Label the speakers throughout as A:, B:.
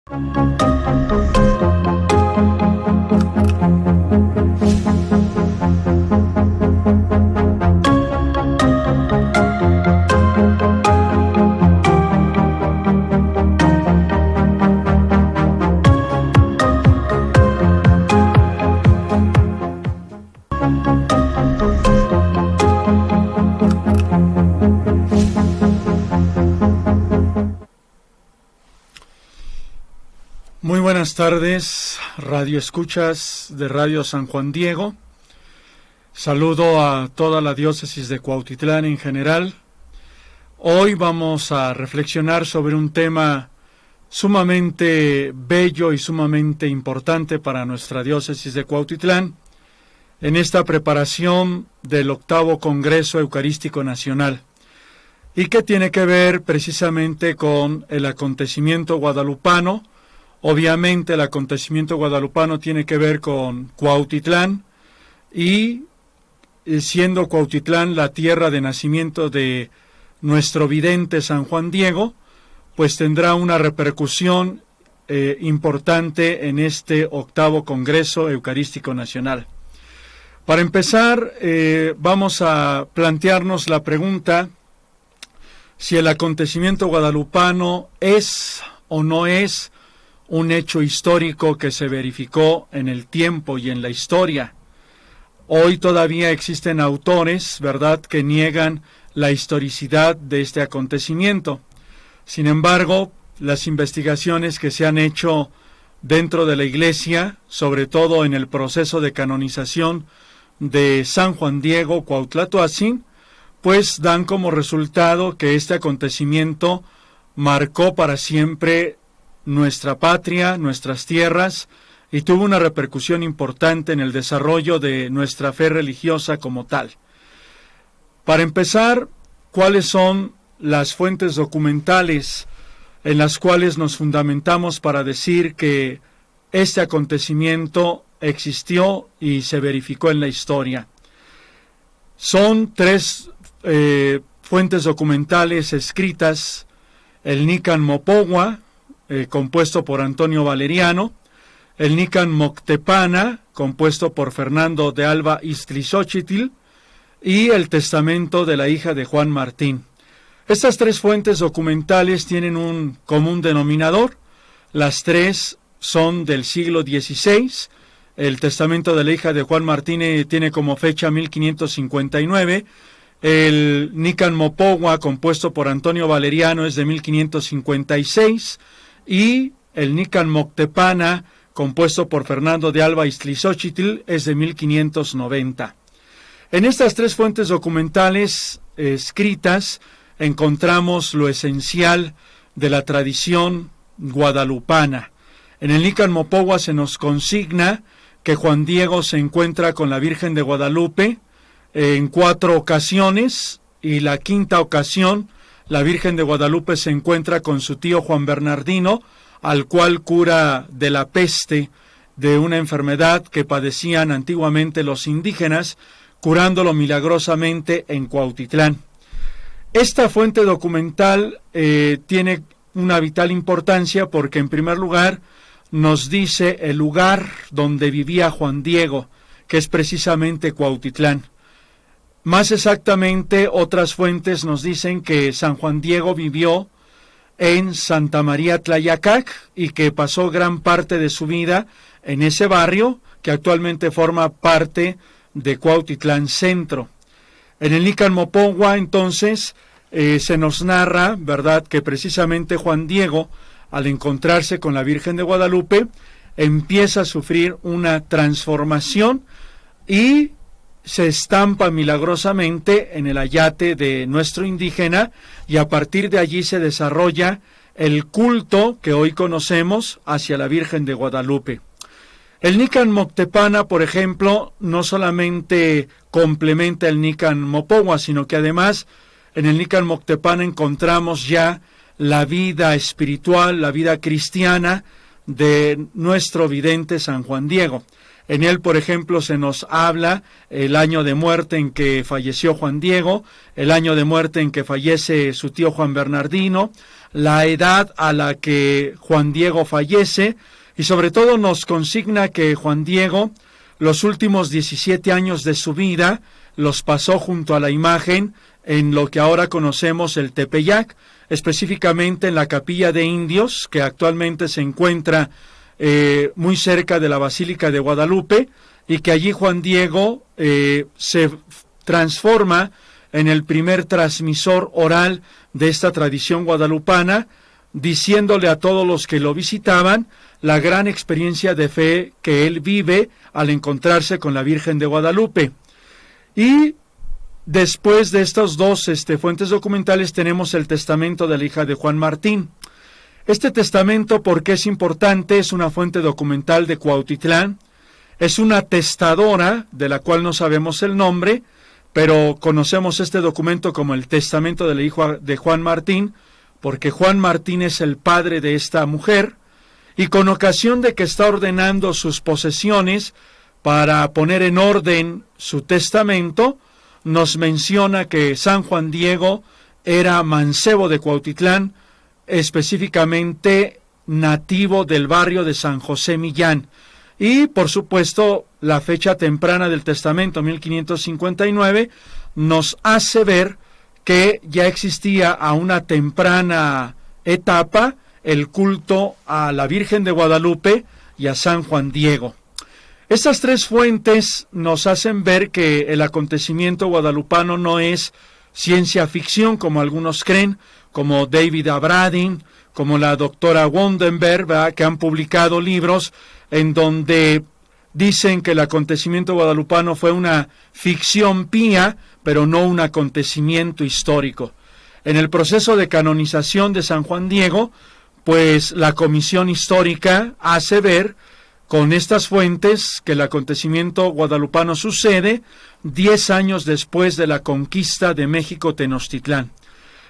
A: Muy buenas tardes, radio escuchas de Radio San Juan Diego. Saludo a toda la diócesis de Cuautitlán en general. Hoy vamos a reflexionar sobre un tema sumamente bello y sumamente importante para nuestra diócesis de Cuautitlán en esta preparación del 8º Congreso Eucarístico Nacional, y que tiene que ver precisamente con el acontecimiento guadalupano. Obviamente el acontecimiento guadalupano tiene que ver con Cuautitlán, y siendo Cuautitlán la tierra de nacimiento de nuestro vidente San Juan Diego, pues tendrá una repercusión importante en este 8º Congreso Eucarístico Nacional. Para empezar, vamos a plantearnos la pregunta si el acontecimiento guadalupano es o no es un hecho histórico que se verificó en el tiempo y en la historia. Hoy todavía existen autores, ¿verdad?, que niegan la historicidad de este acontecimiento. Sin embargo, las investigaciones que se han hecho dentro de la Iglesia, sobre todo en el proceso de canonización de San Juan Diego Cuauhtlatoatzin, pues dan como resultado que este acontecimiento marcó para siempre nuestra patria, nuestras tierras, y tuvo una repercusión importante en el desarrollo de nuestra fe religiosa como tal. Para empezar, ¿cuáles son las fuentes documentales en las cuales nos fundamentamos para decir que este acontecimiento existió y se verificó en la historia? Son tres fuentes documentales escritas: el Nican Mopogua, compuesto por Antonio Valeriano; el Nican Moctepana, compuesto por Fernando de Alba Iztlixochitl; y el Testamento de la hija de Juan Martín. Estas tres fuentes documentales tienen un común denominador. Las tres son del siglo XVI. El Testamento de la hija de Juan Martín tiene como fecha 1559. El Nican Mopogua, compuesto por Antonio Valeriano, es de 1556. Y el Nican Moctepana, compuesto por Fernando de Alba Iztlixochitl, es de 1590. En estas tres fuentes documentales escritas encontramos lo esencial de la tradición guadalupana. En el Nican Mopogua se nos consigna que Juan Diego se encuentra con la Virgen de Guadalupe en 4 ocasiones, y la quinta ocasión la Virgen de Guadalupe se encuentra con su tío Juan Bernardino, al cual cura de la peste, de una enfermedad que padecían antiguamente los indígenas, curándolo milagrosamente en Cuautitlán. Esta fuente documental tiene una vital importancia porque, en primer lugar, nos dice el lugar donde vivía Juan Diego, que es precisamente Cuautitlán. Más exactamente, otras fuentes nos dicen que San Juan Diego vivió en Santa María Tlayacac y que pasó gran parte de su vida en ese barrio, que actualmente forma parte de Cuautitlán Centro. En el Nican Mopogua, entonces, se nos narra, ¿verdad?, que precisamente Juan Diego, al encontrarse con la Virgen de Guadalupe, empieza a sufrir una transformación y se estampa milagrosamente en el ayate de nuestro indígena, y a partir de allí se desarrolla el culto que hoy conocemos hacia la Virgen de Guadalupe. El Nican Moctepana, por ejemplo, no solamente complementa el Nican Mopogua, sino que además en el Nican Moctepana encontramos ya la vida espiritual, la vida cristiana de nuestro vidente San Juan Diego. En él, por ejemplo, se nos habla el año de muerte en que falleció Juan Diego, el año de muerte en que fallece su tío Juan Bernardino, la edad a la que Juan Diego fallece, y sobre todo nos consigna que Juan Diego, los últimos 17 años de su vida, los pasó junto a la imagen en lo que ahora conocemos el Tepeyac, específicamente en la capilla de indios, que actualmente se encuentra muy cerca de la Basílica de Guadalupe, y que allí Juan Diego se transforma en el primer transmisor oral de esta tradición guadalupana, diciéndole a todos los que lo visitaban la gran experiencia de fe que él vive al encontrarse con la Virgen de Guadalupe. Y después de estas dos fuentes documentales tenemos el testamento de la hija de Juan Martín. Este testamento, ¿por qué es importante? Es una fuente documental de Cuautitlán, es una testadora de la cual no sabemos el nombre, pero conocemos este documento como el testamento de la hija de Juan Martín, porque Juan Martín es el padre de esta mujer, y con ocasión de que está ordenando sus posesiones para poner en orden su testamento, nos menciona que San Juan Diego era mancebo de Cuautitlán, específicamente nativo del barrio de San José Millán. Y, por supuesto, la fecha temprana del testamento, 1559, nos hace ver que ya existía a una temprana etapa el culto a la Virgen de Guadalupe y a San Juan Diego. Estas tres fuentes nos hacen ver que el acontecimiento guadalupano no es ciencia ficción, como algunos creen, como David Abradin, como la doctora Wondenberg, ¿verdad?, que han publicado libros en donde dicen que el acontecimiento guadalupano fue una ficción pía, pero no un acontecimiento histórico. En el proceso de canonización de San Juan Diego, pues la comisión histórica hace ver con estas fuentes que el acontecimiento guadalupano sucede 10 años después de la conquista de México Tenochtitlán.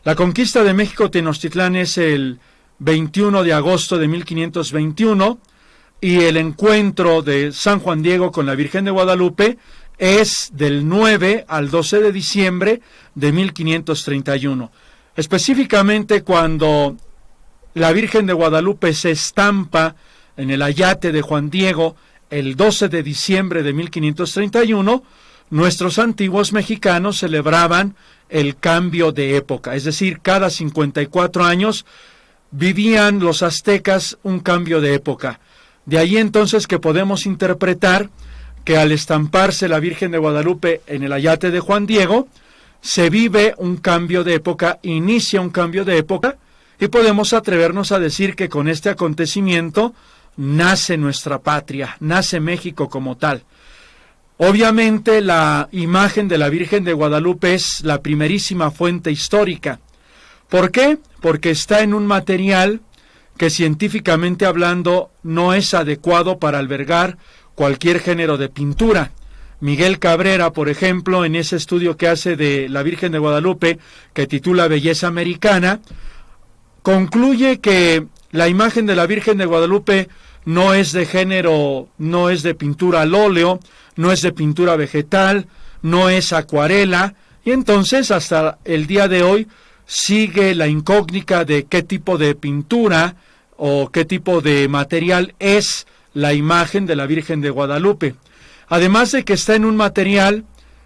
A: La conquista de México Tenochtitlán es el 21 de agosto de 1521 y el encuentro de San Juan Diego con la Virgen de Guadalupe es del 9 al 12 de diciembre de 1531. Específicamente cuando la Virgen de Guadalupe se estampa en el ayate de Juan Diego el 12 de diciembre de 1531, nuestros antiguos mexicanos celebraban el cambio de época, es decir, cada 54 años vivían los aztecas un cambio de época. De ahí entonces que podemos interpretar que al estamparse la Virgen de Guadalupe en el ayate de Juan Diego, se vive un cambio de época, inicia un cambio de época, y podemos atrevernos a decir que con este acontecimiento nace nuestra patria, nace México como tal. Obviamente la imagen de la Virgen de Guadalupe es la primerísima fuente histórica. ¿Por qué? Porque está en un material que científicamente hablando no es adecuado para albergar cualquier género de pintura. Miguel Cabrera, por ejemplo, en ese estudio que hace de la Virgen de Guadalupe, que titula Belleza Americana, concluye que la imagen de la Virgen de Guadalupe no es de género, no es de pintura al óleo, no es de pintura vegetal, no es acuarela, y entonces hasta el día de hoy sigue la incógnita de qué tipo de pintura o qué tipo de material es la imagen de la Virgen de Guadalupe. Además de que está en un material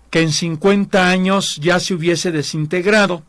A: que en 50 años ya se hubiese desintegrado,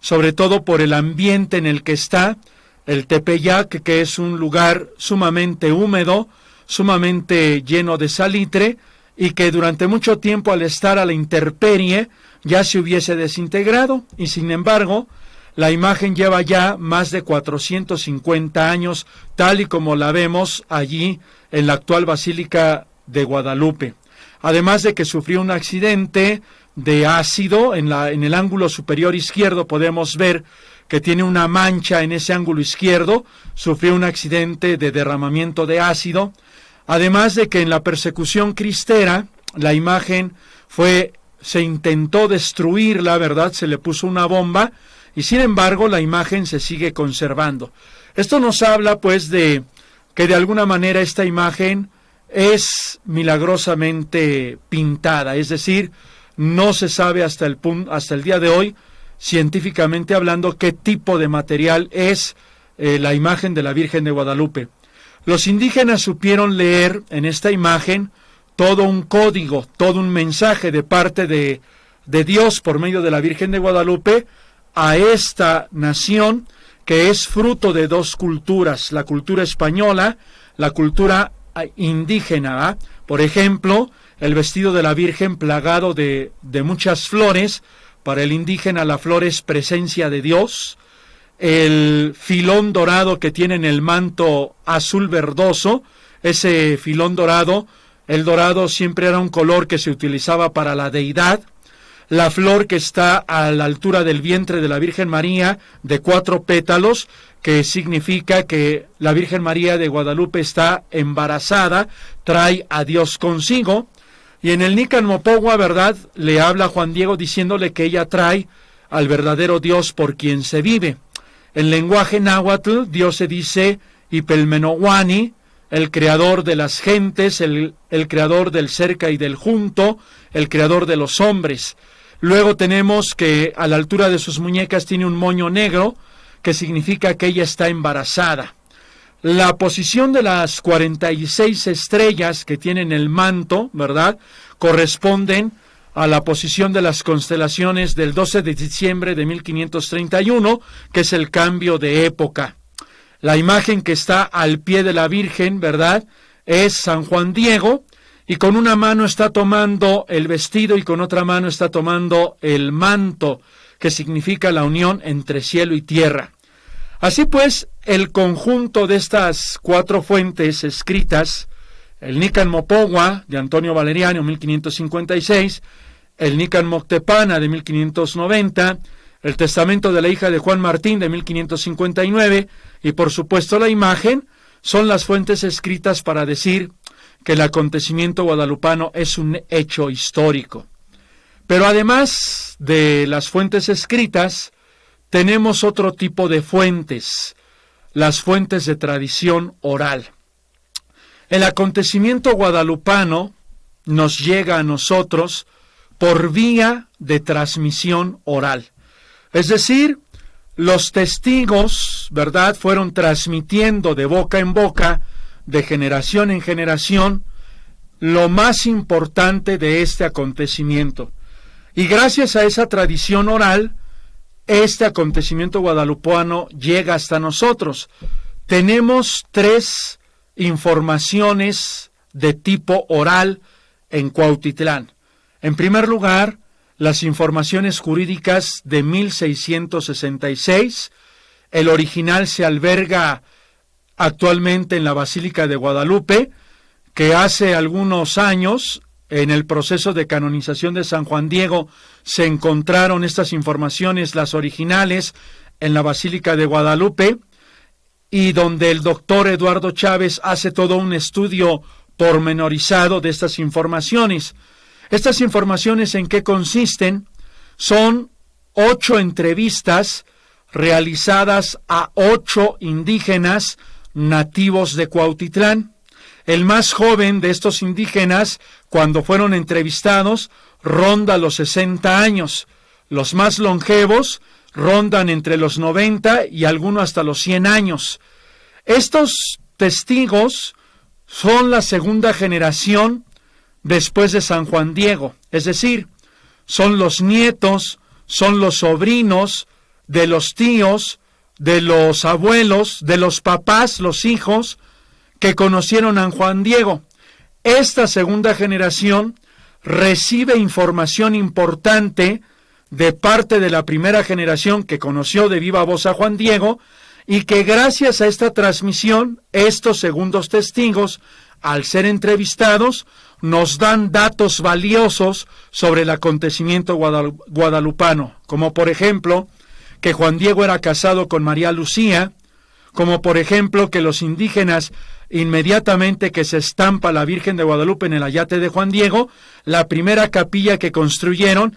A: sobre todo por el ambiente en el que está, el Tepeyac, que es un lugar sumamente húmedo, sumamente lleno de salitre, y que durante mucho tiempo al estar a la intemperie ya se hubiese desintegrado, y sin embargo, la imagen lleva ya más de 450 años, tal y como la vemos allí en la actual Basílica de Guadalupe. Además de que sufrió un accidente de ácido, en el ángulo superior izquierdo podemos ver que tiene una mancha en ese ángulo izquierdo, sufrió un accidente de derramamiento de ácido. Además de que en la persecución cristera, la imagen se intentó destruirla, ¿verdad? Se le puso una bomba, y sin embargo la imagen se sigue conservando. Esto nos habla pues de que de alguna manera esta imagen es milagrosamente pintada, es decir, no se sabe hasta el día de hoy, científicamente hablando, qué tipo de material es la imagen de la Virgen de Guadalupe. Los indígenas supieron leer en esta imagen todo un código, todo un mensaje de parte de Dios por medio de la Virgen de Guadalupe a esta nación que es fruto de dos culturas, la cultura española, la cultura indígena. Por ejemplo, el vestido de la Virgen plagado de muchas flores. Para el indígena la flor es presencia de Dios. El filón dorado que tiene en el manto azul verdoso, ese filón dorado, el dorado siempre era un color que se utilizaba para la deidad. La flor que está a la altura del vientre de la Virgen María, de 4 pétalos, que significa que la Virgen María de Guadalupe está embarazada, trae a Dios consigo. Y en el Nican Mopogua, ¿verdad?, le habla a Juan Diego diciéndole que ella trae al verdadero Dios por quien se vive. En lenguaje náhuatl, Dios se dice Ipelmenohuani, el creador de las gentes, el creador del cerca y del junto, el creador de los hombres. Luego tenemos que a la altura de sus muñecas tiene un moño negro, que significa que ella está embarazada. La posición de las 46 estrellas que tienen el manto, ¿verdad?, corresponden a la posición de las constelaciones del 12 de diciembre de 1531, que es el cambio de época. La imagen que está al pie de la Virgen, ¿verdad?, es San Juan Diego, y con una mano está tomando el vestido y con otra mano está tomando el manto, que significa la unión entre cielo y tierra. Así pues, el conjunto de estas 4 fuentes escritas, el Nican Mopogua de Antonio Valeriano, 1556, el Nican Moctepana de 1590, el Testamento de la hija de Juan Martín de 1559 y por supuesto la imagen, son las fuentes escritas para decir que el acontecimiento guadalupano es un hecho histórico. Pero además de las fuentes escritas, tenemos otro tipo de fuentes, las fuentes de tradición oral. El acontecimiento guadalupano nos llega a nosotros por vía de transmisión oral. Es decir, los testigos, ¿verdad?, fueron transmitiendo de boca en boca, de generación en generación, lo más importante de este acontecimiento. Y gracias a esa tradición oral, este acontecimiento guadalupano llega hasta nosotros. Tenemos 3 informaciones de tipo oral en Cuautitlán. En primer lugar, las informaciones jurídicas de 1666. El original se alberga actualmente en la Basílica de Guadalupe, que hace algunos años, en el proceso de canonización de San Juan Diego, se encontraron estas informaciones, las originales, en la Basílica de Guadalupe, y donde el doctor Eduardo Chávez hace todo un estudio pormenorizado de estas informaciones. Estas informaciones, ¿en qué consisten? Son 8 entrevistas realizadas a 8 indígenas nativos de Cuautitlán. El más joven de estos indígenas, cuando fueron entrevistados, ronda los 60 años. Los más longevos rondan entre los 90 y algunos hasta los 100 años. Estos testigos son la segunda generación después de San Juan Diego, es decir, son los nietos, son los sobrinos de los tíos, de los abuelos, de los papás, los hijos que conocieron a Juan Diego. Esta segunda generación recibe información importante de parte de la primera generación que conoció de viva voz a Juan Diego, y que gracias a esta transmisión, estos segundos testigos, al ser entrevistados, nos dan datos valiosos sobre el acontecimiento guadalupano, como por ejemplo, que Juan Diego era casado con María Lucía, como por ejemplo que los indígenas, inmediatamente que se estampa la Virgen de Guadalupe en el ayate de Juan Diego, la primera capilla que construyeron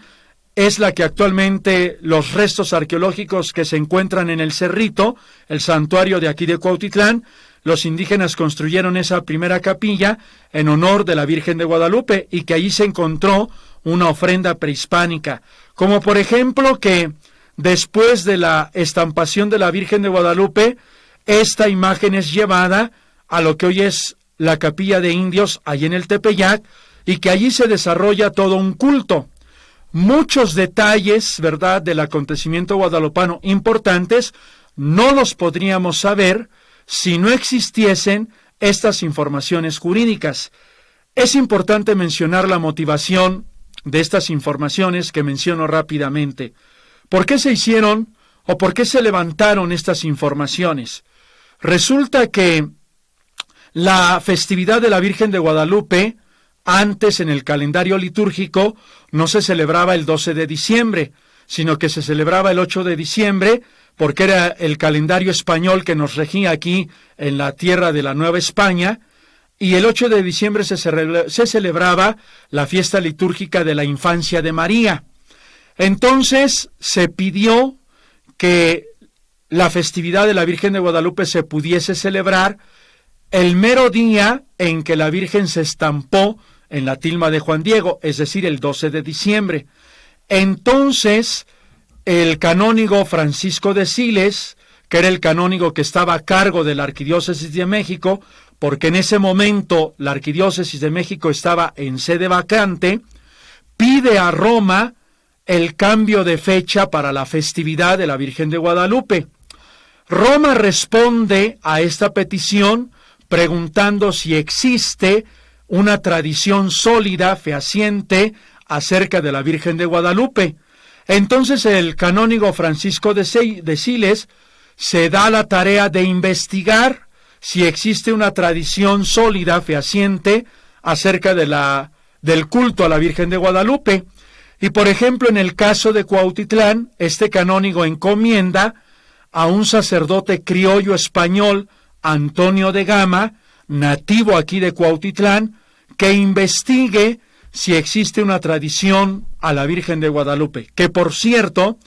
A: es la que actualmente los restos arqueológicos que se encuentran en el Cerrito, el santuario de aquí de Cuautitlán. Los indígenas construyeron esa primera capilla en honor de la Virgen de Guadalupe y que allí se encontró una ofrenda prehispánica, como por ejemplo que después de la estampación de la Virgen de Guadalupe, esta imagen es llevada a lo que hoy es la capilla de indios allí en el Tepeyac y que allí se desarrolla todo un culto. Muchos detalles, ¿verdad?, del acontecimiento guadalupano importantes no los podríamos saber si no existiesen estas informaciones jurídicas. Es importante mencionar la motivación de estas informaciones que menciono rápidamente. ¿Por qué se hicieron o por qué se levantaron estas informaciones? Resulta que la festividad de la Virgen de Guadalupe, antes en el calendario litúrgico, no se celebraba el 12 de diciembre, sino que se celebraba el 8 de diciembre, porque era el calendario español que nos regía aquí en la tierra de la Nueva España, y el 8 de diciembre se celebraba la fiesta litúrgica de la infancia de María. Entonces se pidió que la festividad de la Virgen de Guadalupe se pudiese celebrar el mero día en que la Virgen se estampó en la tilma de Juan Diego, es decir, el 12 de diciembre. Entonces, el canónigo Francisco de Siles, que era el canónigo que estaba a cargo de la Arquidiócesis de México, porque en ese momento la Arquidiócesis de México estaba en sede vacante, pide a Roma el cambio de fecha para la festividad de la Virgen de Guadalupe. Roma responde a esta petición preguntando si existe una tradición sólida, fehaciente, acerca de la Virgen de Guadalupe. Entonces el canónigo Francisco de Siles se da la tarea de investigar si existe una tradición sólida, fehaciente, acerca del culto a la Virgen de Guadalupe. Y por ejemplo, en el caso de Cuautitlán, este canónigo encomienda a un sacerdote criollo español, Antonio de Gama, nativo aquí de Cuautitlán, que investigue si existe una tradición a la Virgen de Guadalupe. Que por cierto,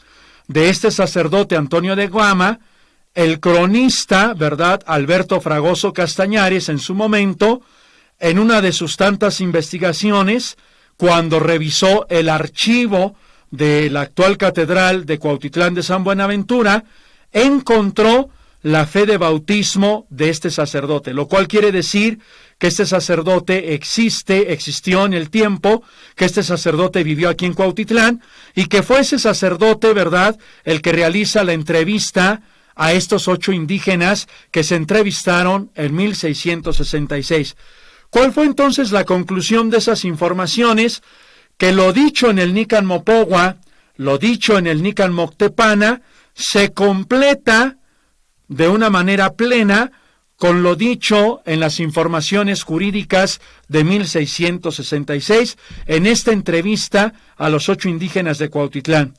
A: de este sacerdote Antonio de Gama, el cronista, ¿verdad?, Alberto Fragoso Castañares, en su momento, en una de sus tantas investigaciones, cuando revisó el archivo de la actual catedral de Cuautitlán de San Buenaventura, encontró la fe de bautismo de este sacerdote, lo cual quiere decir que este sacerdote existió en el tiempo, que este sacerdote vivió aquí en Cuautitlán, y que fue ese sacerdote, ¿verdad?, el que realiza la entrevista a estos 8 indígenas que se entrevistaron en 1666. ¿Cuál fue entonces la conclusión de esas informaciones? Que lo dicho en el Nican Mopogua, lo dicho en el Nican Moctepana, se completa de una manera plena con lo dicho en las informaciones jurídicas de 1666 en esta entrevista a los 8 indígenas de Cuautitlán.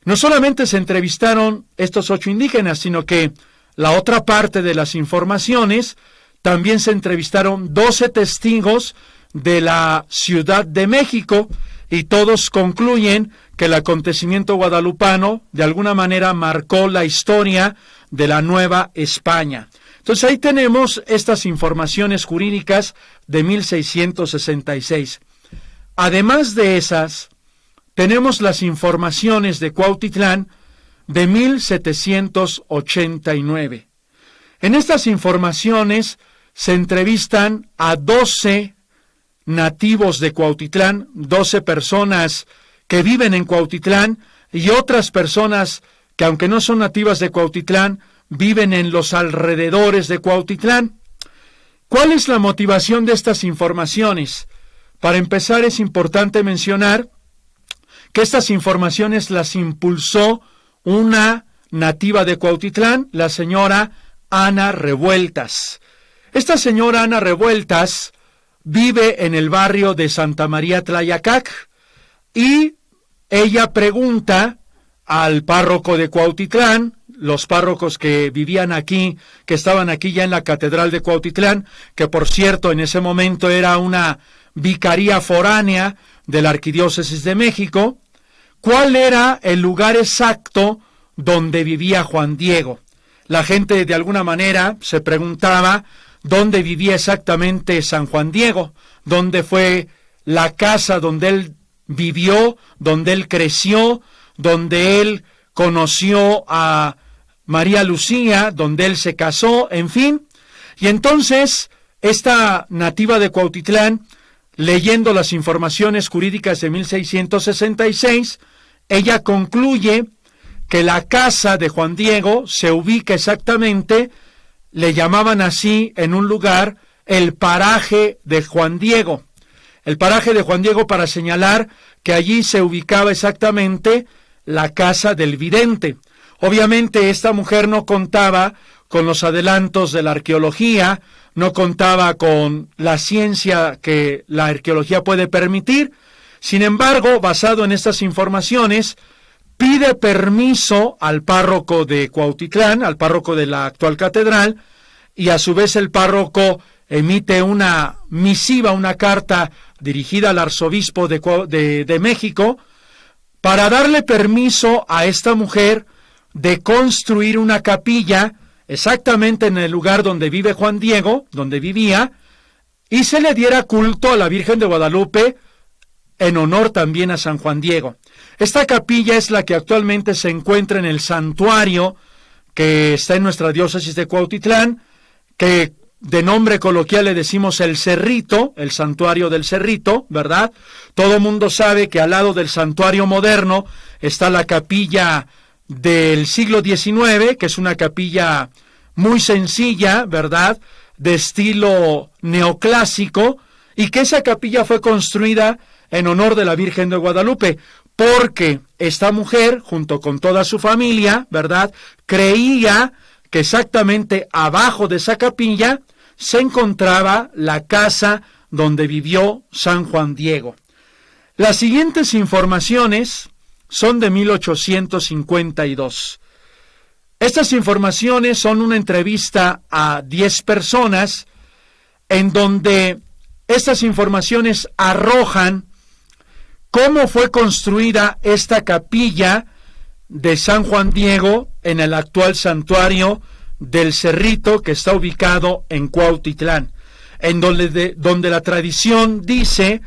A: No solamente se entrevistaron estos 8 indígenas, sino que la otra parte de las informaciones también se entrevistaron 12 testigos de la Ciudad de México y todos concluyen que el acontecimiento guadalupano de alguna manera marcó la historia de la Nueva España. Entonces ahí tenemos estas informaciones jurídicas de 1666. Además de esas, tenemos las informaciones de Cuautitlán de 1789. En estas informaciones se entrevistan a 12 nativos de Cuautitlán, 12 personas que viven en Cuautitlán y otras personas que, aunque no son nativas de Cuautitlán, viven en los alrededores de Cuautitlán. ¿Cuál es la motivación de estas informaciones? Para empezar, es importante mencionar que estas informaciones las impulsó una nativa de Cuautitlán, la señora Ana Revueltas. Esta señora Ana Revueltas vive en el barrio de Santa María Tlayacac y ella pregunta al párroco de Cuautitlán, los párrocos que vivían aquí, que estaban aquí ya en la catedral de Cuautitlán, que por cierto en ese momento era una vicaría foránea de la Arquidiócesis de México, cuál era el lugar exacto donde vivía Juan Diego. La gente de alguna manera se preguntaba dónde vivía exactamente San Juan Diego, dónde fue la casa donde él vivió, donde él creció, donde él conoció a María Lucía, donde él se casó, en fin. Y entonces, esta nativa de Cuautitlán, leyendo las informaciones jurídicas de 1666, ella concluye que la casa de Juan Diego se ubica exactamente, le llamaban así en un lugar, el paraje de Juan Diego. El paraje de Juan Diego para señalar que allí se ubicaba exactamente la casa del vidente. Obviamente esta mujer no contaba con los adelantos de la arqueología, no contaba con la ciencia que la arqueología puede permitir. Sin embargo, basado en estas informaciones, pide permiso al párroco de Cuautitlán, al párroco de la actual catedral, y a su vez el párroco emite una misiva, una carta dirigida al arzobispo de México, para darle permiso a esta mujer de construir una capilla exactamente en el lugar donde vive Juan Diego, donde vivía, y se le diera culto a la Virgen de Guadalupe en honor también a San Juan Diego. Esta capilla es la que actualmente se encuentra en el santuario que está en nuestra diócesis de Cuautitlán, que de nombre coloquial le decimos el Cerrito, el santuario del Cerrito, ¿verdad? Todo mundo sabe que al lado del santuario moderno está la capilla del siglo XIX, que es una capilla muy sencilla, ¿verdad?, de estilo neoclásico, y que esa capilla fue construida en honor de la Virgen de Guadalupe, porque esta mujer, junto con toda su familia, ¿verdad?, creía que exactamente abajo de esa capilla se encontraba la casa donde vivió San Juan Diego. Las siguientes informaciones son de 1852. Estas informaciones son una entrevista a 10 personas en donde estas informaciones arrojan cómo fue construida esta capilla de San Juan Diego en el actual santuario del Cerrito, que está ubicado en Cuautitlán, en donde la tradición dice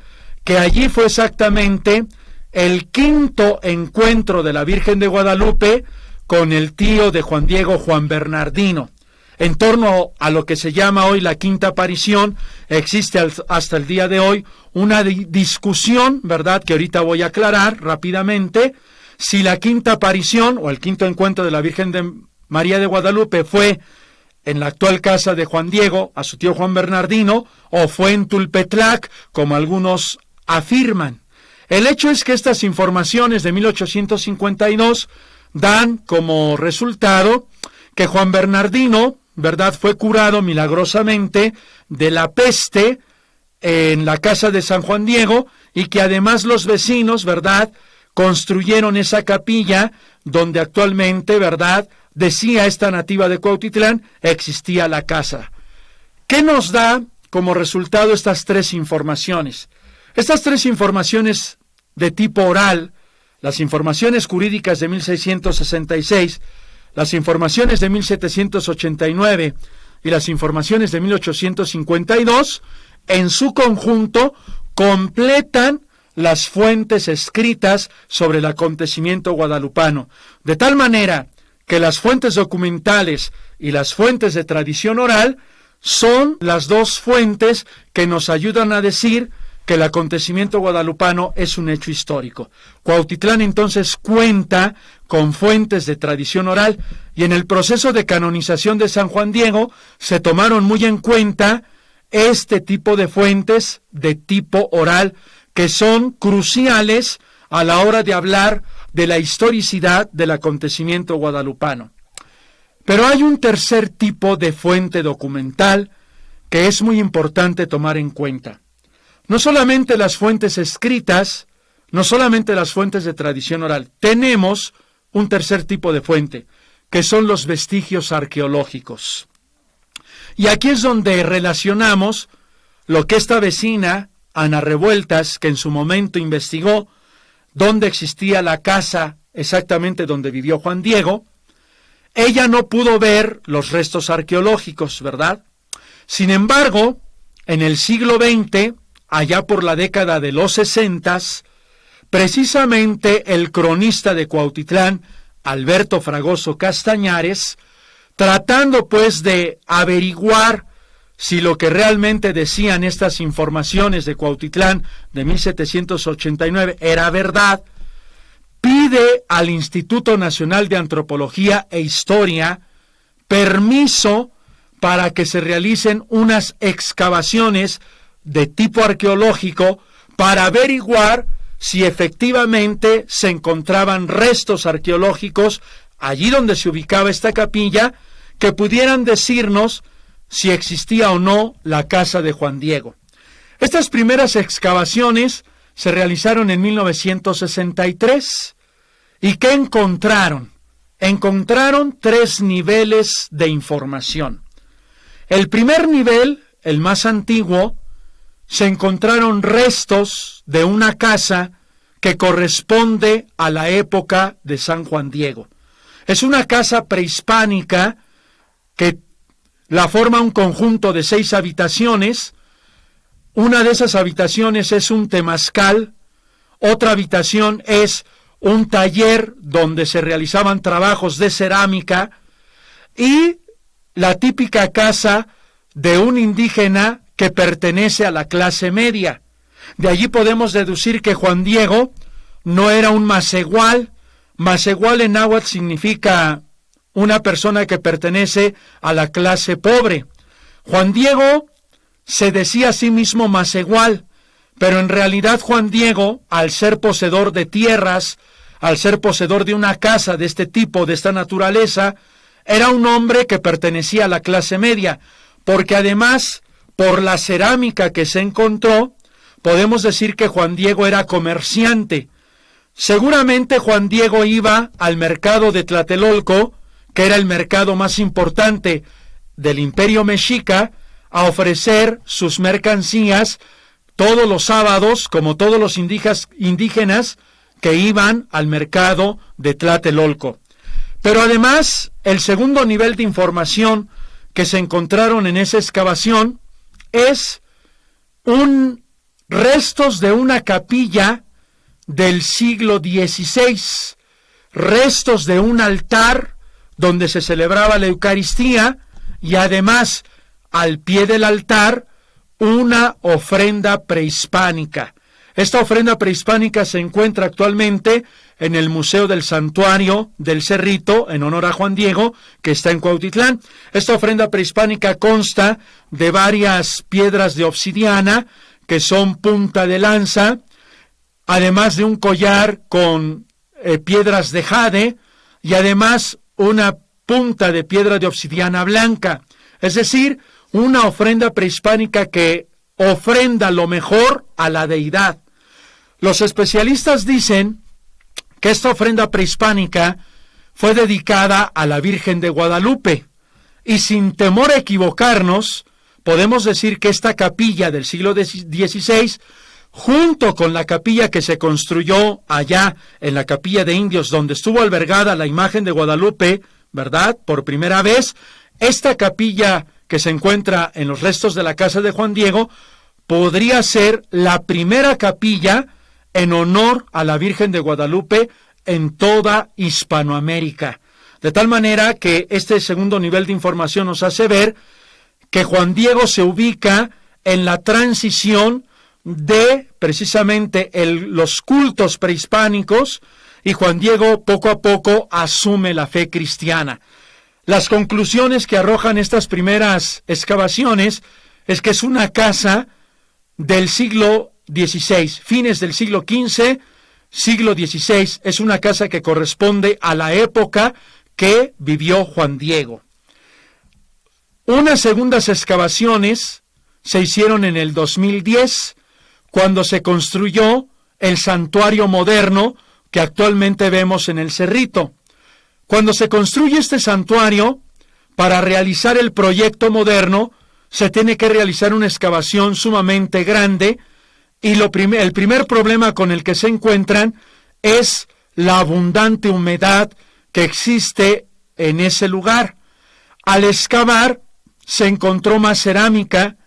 A: que allí fue exactamente el quinto encuentro de la Virgen de Guadalupe con el tío de Juan Diego, Juan Bernardino. En torno a lo que se llama hoy la quinta aparición, existe hasta el día de hoy una discusión, ¿verdad?, que ahorita voy a aclarar rápidamente, si la quinta aparición o el quinto encuentro de la Virgen de María de Guadalupe fue en la actual casa de Juan Diego, a su tío Juan Bernardino, o fue en Tulpetlac, como algunos afirman. El hecho es que estas informaciones de 1852 dan como resultado que Juan Bernardino, ¿verdad?, fue curado milagrosamente de la peste en la casa de San Juan Diego, y que además los vecinos, ¿verdad?, construyeron esa capilla donde actualmente, ¿verdad?, decía esta nativa de Cuautitlán, existía la casa. ¿Qué nos da como resultado estas tres informaciones? Estas tres informaciones de tipo oral, las informaciones jurídicas de 1666, las informaciones de 1789 y las informaciones de 1852, en su conjunto, completan las fuentes escritas sobre el acontecimiento guadalupano, de tal manera que las fuentes documentales y las fuentes de tradición oral son las dos fuentes que nos ayudan a decir que el acontecimiento guadalupano es un hecho histórico. Cuautitlán entonces cuenta con fuentes de tradición oral, y en el proceso de canonización de San Juan Diego se tomaron muy en cuenta este tipo de fuentes de tipo oral, que son cruciales a la hora de hablar de la historicidad del acontecimiento guadalupano. Pero hay un tercer tipo de fuente documental que es muy importante tomar en cuenta. No solamente las fuentes escritas, no solamente las fuentes de tradición oral, tenemos un tercer tipo de fuente, que son los vestigios arqueológicos. Y aquí es donde relacionamos lo que esta vecina, Ana Revueltas, que en su momento investigó, dónde existía la casa exactamente donde vivió Juan Diego, ella no pudo ver los restos arqueológicos, ¿verdad? Sin embargo, en el siglo XX, allá por la década de los 60, precisamente el cronista de Cuautitlán, Alberto Fragoso Castañares, tratando pues de averiguar si lo que realmente decían estas informaciones de Cuautitlán de 1789 era verdad, pide al Instituto Nacional de Antropología e Historia permiso para que se realicen unas excavaciones de tipo arqueológico para averiguar si efectivamente se encontraban restos arqueológicos allí donde se ubicaba esta capilla que pudieran decirnos si existía o no la casa de Juan Diego. Estas primeras excavaciones se realizaron en 1963. ¿Y qué encontraron? Encontraron 3 niveles de información. El primer nivel, el más antiguo, se encontraron restos de una casa que corresponde a la época de San Juan Diego. Es una casa prehispánica que la forma un conjunto de 6 habitaciones. Una de esas habitaciones es un temazcal, otra habitación es un taller donde se realizaban trabajos de cerámica y la típica casa de un indígena que pertenece a la clase media. De allí podemos deducir que Juan Diego no era un macehual. Macehual en náhuatl significa una persona que pertenece a la clase pobre. Juan Diego se decía a sí mismo macehual, pero en realidad Juan Diego, al ser poseedor de tierras, al ser poseedor de una casa de este tipo, de esta naturaleza, era un hombre que pertenecía a la clase media, porque además, por la cerámica que se encontró, podemos decir que Juan Diego era comerciante. Seguramente Juan Diego iba al mercado de Tlatelolco, que era el mercado más importante del Imperio Mexica, a ofrecer sus mercancías todos los sábados, como todos los indígenas que iban al mercado de Tlatelolco. Pero además, el segundo nivel de información que se encontraron en esa excavación es restos de una capilla del siglo XVI, restos de un altar donde se celebraba la Eucaristía y además al pie del altar una ofrenda prehispánica. Esta ofrenda prehispánica se encuentra actualmente en el Museo del Santuario del Cerrito, en honor a Juan Diego, que está en Cuautitlán. Esta ofrenda prehispánica consta de varias piedras de obsidiana, que son punta de lanza, además de un collar con piedras de jade, y además una punta de piedra de obsidiana blanca. Es decir, una ofrenda prehispánica que ofrenda lo mejor a la deidad. Los especialistas dicen que esta ofrenda prehispánica fue dedicada a la Virgen de Guadalupe, y sin temor a equivocarnos, podemos decir que esta capilla del siglo XVI, junto con la capilla que se construyó allá en la Capilla de Indios, donde estuvo albergada la imagen de Guadalupe, ¿verdad?, por primera vez, esta capilla que se encuentra en los restos de la casa de Juan Diego, podría ser la primera capilla en honor a la Virgen de Guadalupe en toda Hispanoamérica. De tal manera que este segundo nivel de información nos hace ver que Juan Diego se ubica en la transición de precisamente los cultos prehispánicos, y Juan Diego poco a poco asume la fe cristiana. Las conclusiones que arrojan estas primeras excavaciones es que es una casa del siglo XVI, fines del siglo XV, siglo XVI, es una casa que corresponde a la época que vivió Juan Diego. Unas segundas excavaciones se hicieron en el 2010, cuando se construyó el santuario moderno que actualmente vemos en el Cerrito. Cuando se construye este santuario, para realizar el proyecto moderno, se tiene que realizar una excavación sumamente grande, y el primer problema con el que se encuentran es la abundante humedad que existe en ese lugar. Al excavar se encontró más cerámica,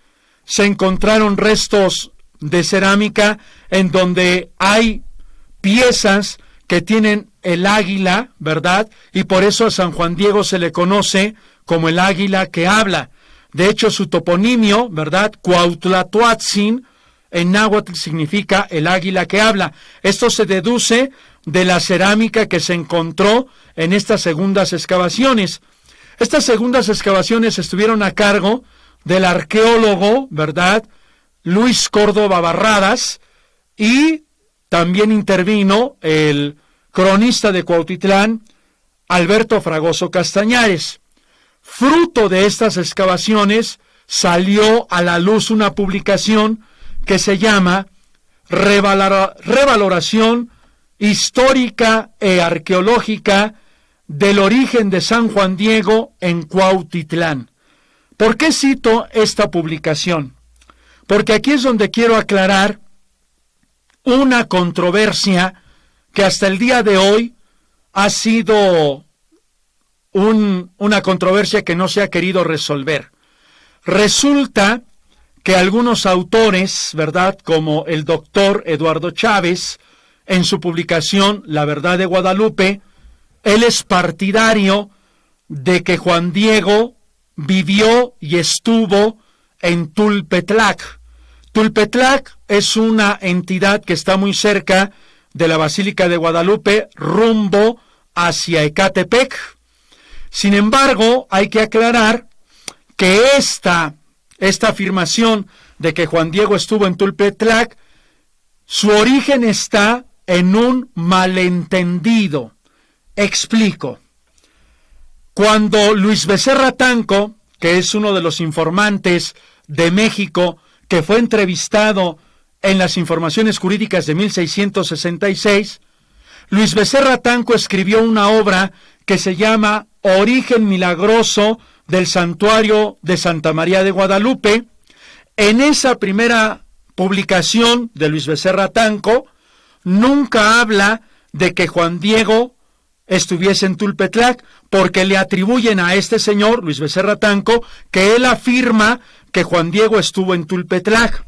A: se encontraron restos de cerámica en donde hay piezas que tienen el águila, ¿verdad? Y por eso a San Juan Diego se le conoce como el águila que habla. De hecho, su toponimio, ¿verdad? Cuauhtlatoatzin, en náhuatl significa el águila que habla. Esto se deduce de la cerámica que se encontró en estas segundas excavaciones. Estas segundas excavaciones estuvieron a cargo del arqueólogo, ¿verdad?, Luis Córdoba Barradas, y también intervino el cronista de Cuautitlán, Alberto Fragoso Castañares. Fruto de estas excavaciones salió a la luz una publicación que se llama Revaloración Histórica e Arqueológica del Origen de San Juan Diego en Cuautitlán. ¿Por qué cito esta publicación? Porque aquí es donde quiero aclarar una controversia que hasta el día de hoy ha sido una controversia que no se ha querido resolver. Resulta que algunos autores, ¿verdad?, como el doctor Eduardo Chávez, en su publicación La Verdad de Guadalupe, él es partidario de que Juan Diego vivió y estuvo en Tulpetlac. Tulpetlac es una entidad que está muy cerca de la Basílica de Guadalupe, rumbo hacia Ecatepec. Sin embargo, hay que aclarar que esta afirmación de que Juan Diego estuvo en Tulpetlac, su origen está en un malentendido. Explico. Cuando Luis Becerra Tanco, que es uno de los informantes de México, que fue entrevistado en las Informaciones Jurídicas de 1666, Luis Becerra Tanco escribió una obra que se llama Origen Milagroso del Santuario de Santa María de Guadalupe. En esa primera publicación de Luis Becerra Tanco, nunca habla de que Juan Diego estuviese en Tulpetlac, porque le atribuyen a este señor, Luis Becerra Tanco, que él afirma que Juan Diego estuvo en Tulpetlac.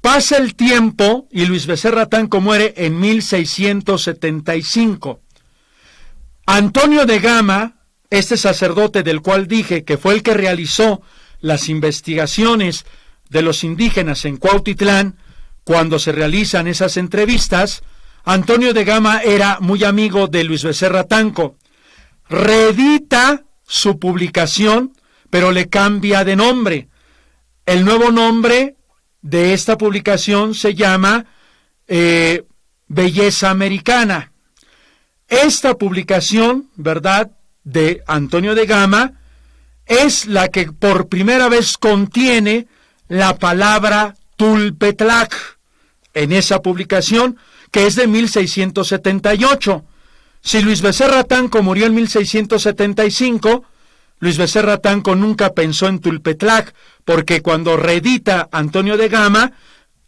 A: Pasa el tiempo y Luis Becerra Tanco muere en 1675. Antonio de Gama, este sacerdote del cual dije que fue el que realizó las investigaciones de los indígenas en Cuautitlán, cuando se realizan esas entrevistas, Antonio de Gama era muy amigo de Luis Becerra Tanco. Reedita su publicación, pero le cambia de nombre. El nuevo nombre de esta publicación se llama Belleza Americana. Esta publicación, ¿verdad?, de Antonio de Gama, es la que por primera vez contiene la palabra Tulpetlac en esa publicación, que es de 1678. Si Luis Becerra Tanco murió en 1675, Luis Becerra Tanco nunca pensó en Tulpetlac, porque cuando reedita Antonio de Gama,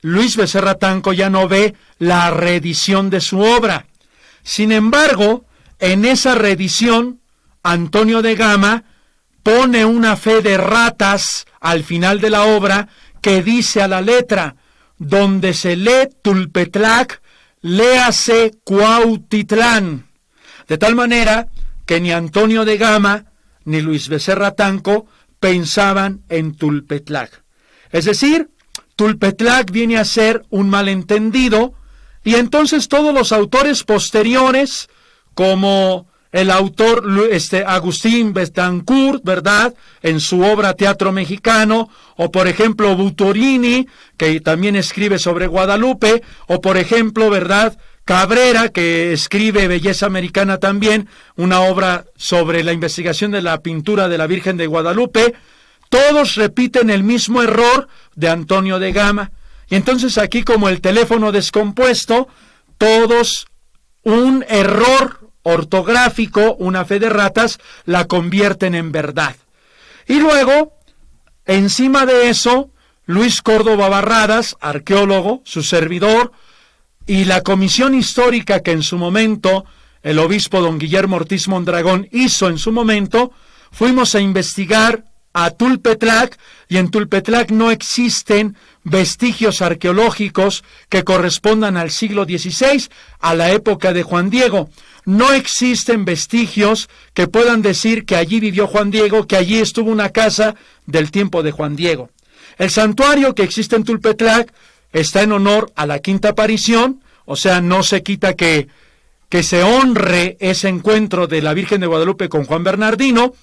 A: Luis Becerra Tanco ya no ve la reedición de su obra. Sin embargo, en esa reedición, Antonio de Gama pone una fe de ratas al final de la obra que dice a la letra: donde se lee Tulpetlac, léase Cuautitlán. De tal manera que ni Antonio de Gama ni Luis Becerra Tanco pensaban en Tulpetlac. Es decir, Tulpetlac viene a ser un malentendido, y entonces todos los autores posteriores, como el autor Agustín Betancourt, ¿verdad?, en su obra Teatro Mexicano, o por ejemplo Butorini, que también escribe sobre Guadalupe, o por ejemplo, ¿verdad?, Cabrera, que escribe Belleza Americana también, una obra sobre la investigación de la pintura de la Virgen de Guadalupe, todos repiten el mismo error de Antonio de Gama. Y entonces aquí, como el teléfono descompuesto, todos un error ortográfico, una fe de ratas, la convierten en verdad. Y luego, encima de eso, Luis Córdoba Barradas, arqueólogo, su servidor, Y la comisión histórica que en su momento el obispo don Guillermo Ortiz Mondragón hizo en su momento, fuimos a investigar a Tulpetlac, y en Tulpetlac no existen vestigios arqueológicos que correspondan al siglo XVI, a la época de Juan Diego. No existen vestigios que puedan decir que allí vivió Juan Diego, que allí estuvo una casa del tiempo de Juan Diego. El santuario que existe en Tulpetlac está en honor a la quinta aparición, o sea, no se quita que se honre ese encuentro de la Virgen de Guadalupe con Juan Bernardino,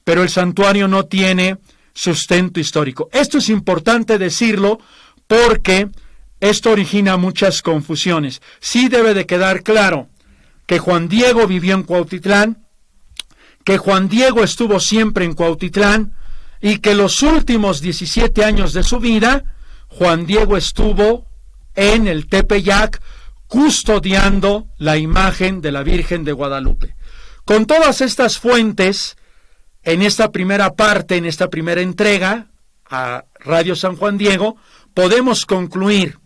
A: pero el santuario no tiene sustento histórico. Esto es importante decirlo porque esto origina muchas confusiones. Sí debe de quedar claro que Juan Diego vivió en Cuautitlán, que Juan Diego estuvo siempre en Cuautitlán y que los últimos 17 años de su vida, Juan Diego estuvo en el Tepeyac custodiando la imagen de la Virgen de Guadalupe. Con todas estas fuentes, en esta primera parte, en esta primera entrega a Radio San Juan Diego, podemos concluir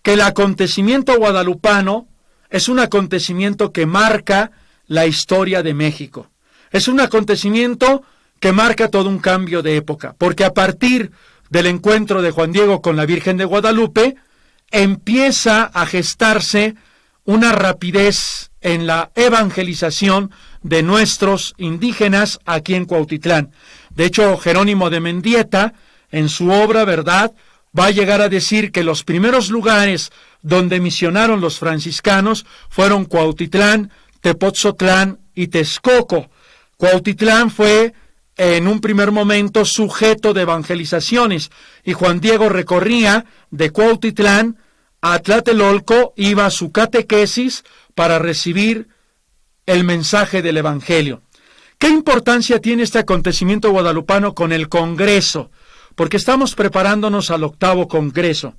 A: que el acontecimiento guadalupano es un acontecimiento que marca la historia de México. Es un acontecimiento que marca todo un cambio de época, porque a partir del encuentro de Juan Diego con la Virgen de Guadalupe, empieza a gestarse una rapidez en la evangelización de nuestros indígenas aquí en Cuautitlán. De hecho, Jerónimo de Mendieta, en su obra, ¿verdad?, va a llegar a decir que los primeros lugares donde misionaron los franciscanos fueron Cuautitlán, Tepotzotlán y Texcoco. Cuautitlán fue en un primer momento sujeto de evangelizaciones, y Juan Diego recorría de Cuautitlán a Tlatelolco, iba a su catequesis para recibir el mensaje del Evangelio. ¿Qué importancia tiene este acontecimiento guadalupano con el Congreso? Porque estamos preparándonos al 8º Congreso.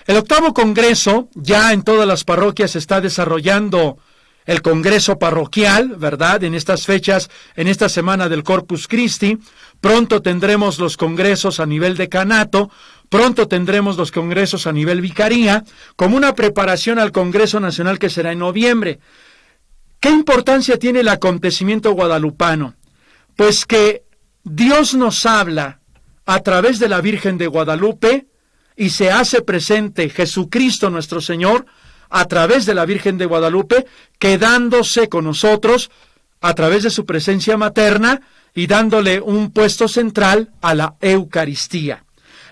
A: El 8º Congreso, ya en todas las parroquias se está desarrollando el Congreso Parroquial, ¿verdad? En estas fechas, en esta semana del Corpus Christi, pronto tendremos los congresos a nivel decanato, pronto tendremos los congresos a nivel vicaría, como una preparación al Congreso Nacional que será en noviembre. ¿Qué importancia tiene el acontecimiento guadalupano? Pues que Dios nos habla a través de la Virgen de Guadalupe y se hace presente Jesucristo nuestro Señor a través de la Virgen de Guadalupe, quedándose con nosotros a través de su presencia materna y dándole un puesto central a la Eucaristía.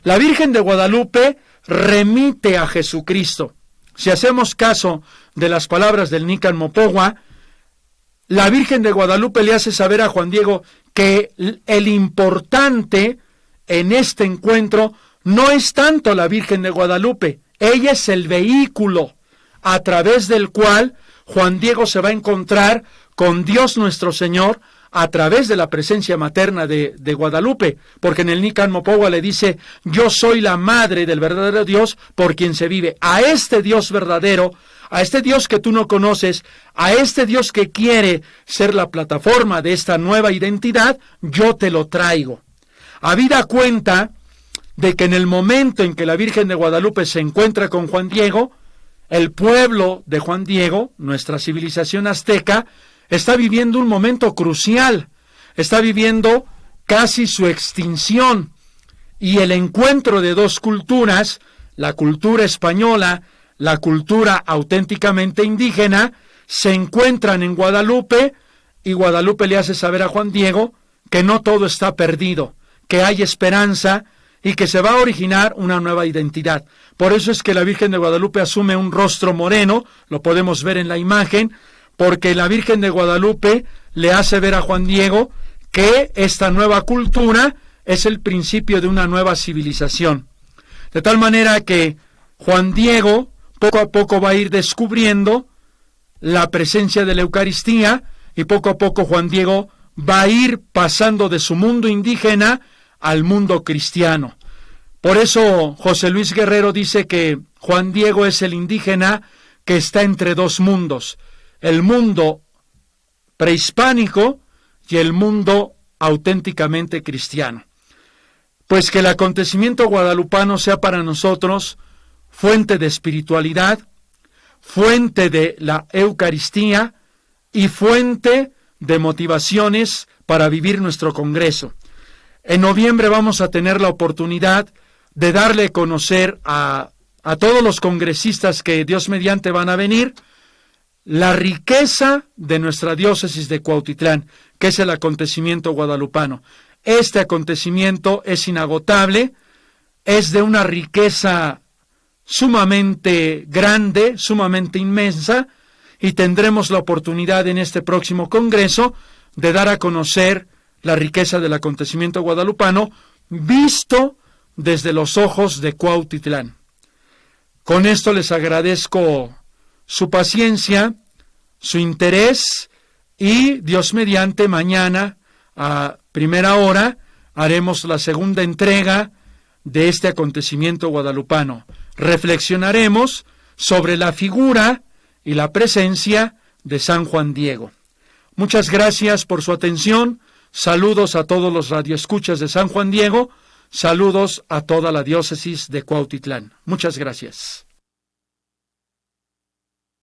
A: La Virgen de Guadalupe remite a Jesucristo. Si hacemos caso de las palabras del Nican Mopogua, la Virgen de Guadalupe le hace saber a Juan Diego que el importante en este encuentro no es tanto la Virgen de Guadalupe, ella es el vehículo a través del cual Juan Diego se va a encontrar con Dios nuestro Señor a través de la presencia materna de Guadalupe, porque en el Nican Mopogua le dice, yo soy la madre del verdadero Dios por quien se vive. A este Dios verdadero, a este Dios que tú no conoces, a este Dios que quiere ser la plataforma de esta nueva identidad, yo te lo traigo. Habida cuenta de que en el momento en que la Virgen de Guadalupe se encuentra con Juan Diego, el pueblo de Juan Diego, nuestra civilización azteca, está viviendo un momento crucial, está viviendo casi su extinción, y el encuentro de dos culturas, la cultura española, la cultura auténticamente indígena, se encuentran en Guadalupe, y Guadalupe le hace saber a Juan Diego que no todo está perdido, que hay esperanza, y que se va a originar una nueva identidad. Por eso es que la Virgen de Guadalupe asume un rostro moreno, lo podemos ver en la imagen, porque la Virgen de Guadalupe le hace ver a Juan Diego que esta nueva cultura es el principio de una nueva civilización. De tal manera que Juan Diego poco a poco va a ir descubriendo la presencia de la Eucaristía, y poco a poco Juan Diego va a ir pasando de su mundo indígena al mundo cristiano. Por eso José Luis Guerrero dice que Juan Diego es el indígena que está entre dos mundos, el mundo prehispánico y el mundo auténticamente cristiano. Pues que el acontecimiento guadalupano sea para nosotros fuente de espiritualidad, fuente de la Eucaristía y fuente de motivaciones para vivir nuestro Congreso. En noviembre vamos a tener la oportunidad de darle a conocer a todos los congresistas que Dios mediante van a venir la riqueza de nuestra diócesis de Cuautitlán, que es el acontecimiento guadalupano. Este acontecimiento es inagotable, es de una riqueza sumamente grande, sumamente inmensa, y tendremos la oportunidad en este próximo congreso de dar a conocer la riqueza del acontecimiento guadalupano visto desde los ojos de Cuautitlán. Con esto les agradezco su paciencia, su interés, y Dios mediante mañana a primera hora haremos la segunda entrega de este acontecimiento guadalupano. Reflexionaremos sobre la figura y la presencia de San Juan Diego. Muchas gracias por su atención. Saludos a todos los radioescuchas de San Juan Diego. Saludos a toda la diócesis de Cuautitlán. Muchas gracias.